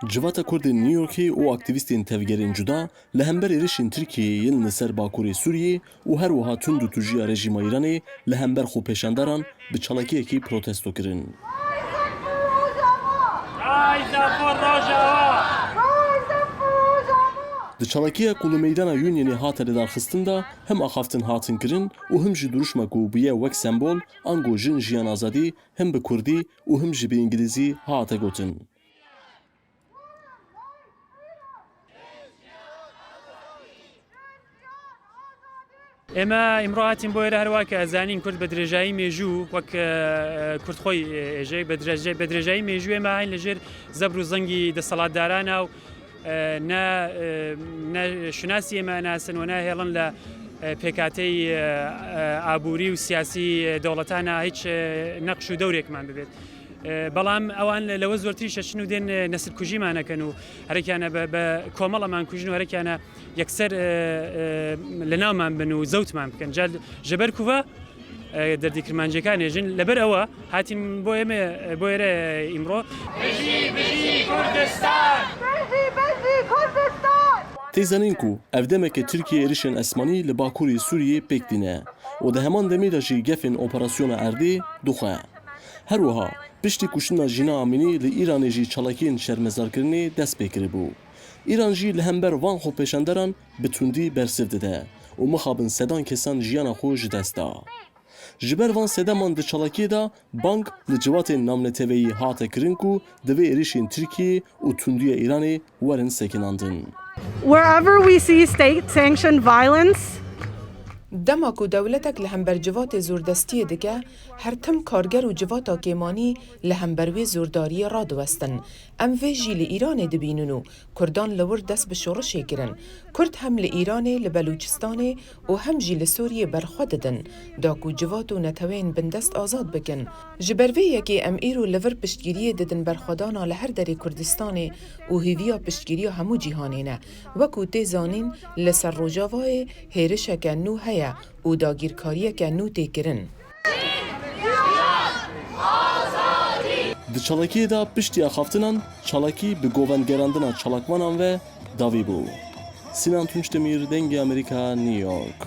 Civata Kurdên New Yorkê û aktivîstên tevgerên cuda li hember êrişên Tirkiyeyê yên li ser Bakurê Sûriyê û her wiha tund û tujiya rejîma Îranê li hember xwepêşandaran bi çalakiyekî protesto kirin. Di çalakiya ku li meydana Unionê hate lidarxistin de hem axaftin hatin kirin û him jî duruşma ku bûye wek sembol ango jin jiyan azadî hem bi Kurdî û him jî bi îngilîzî hate gotin. ئێمە ئیمڕۆ هاتین بۆ ئێرە هەروواکە ئەزانین کورد بە درێژایی مێژوو وەک کوردخۆی ئێژەی بە درێژایی مێژوو ئێمە هاین لەژێر زەبر و زەنگی دەسەڵاتدارانە و شناسی ئێمە ناسن و ناهێڵن لە پێکاتەی ئابووری و سیاسی دەوڵەتانە هیچ نەقش و دەورێکمان ببێت. بەڵام ئەوان لەوە زۆرتری شەچن و دێن نەسل کوژیمانەکەن و هەرێکیانە بە کۆمەڵەمان کوژن و هەرێکیانە یەکسەر لە ناومان بن و زەوتمان بکەن. ژەبەر کوڤە دەردیکرمانجەکان ێژن لەبەر ئەوە هاتیم بۆ ئێمە بۆ ئێرە ئیمڕۆ کوردستان. Têzanin ku ev demeke Tirkiye êrişên esmanî li Bakurê Sûriyê pêk dîne û di heman demê de jî gefên operasyona erdê dixwe. Her wiha piştî kuştina Jîna Amînî li Îranê jî çalakiyên şermezarkirinê dest pê kiribû. Îran jî li hember van xwepêşandaran bi tundî bersiv dide û mixabin sedan kesan jiyana xwe ji dest da. Ji ber van sedeman di çalakiyê de bang li civatên namneteveyî hate kirin ku divê êrişên Tirkiyê û tundiya Îranê werin sekinandin. Wherever we see state-sanctioned violence, دما کو دولتک لهمبر جوات زوردستی دکه هر تم کارگر و جواتا کیمانی لهمبروی زورداری را دوستن ام وی جی لإیران دبینونو کردان لور دست به شورش کرن کرد هم لإیران لبلوچستان و هم جی لسوریه برخود دن دا کو جواتو نتوین بندست آزاد بکن جبروی یکی ام ایرو لور پشتگیری ددن برخودانا لهر دری کردستان و هیویا پشتگیری همو جیهانینه وکو تیزانین لسر روجاوای هیرشک نو هیا و داگیرکاریه که نو تیکرن. Di çalakiyê de piştî axaftinan çalakî bi govendgerandina çalakmanan ve davî bû. Sinan Tunçdemir, Dengê Amerîka, New York.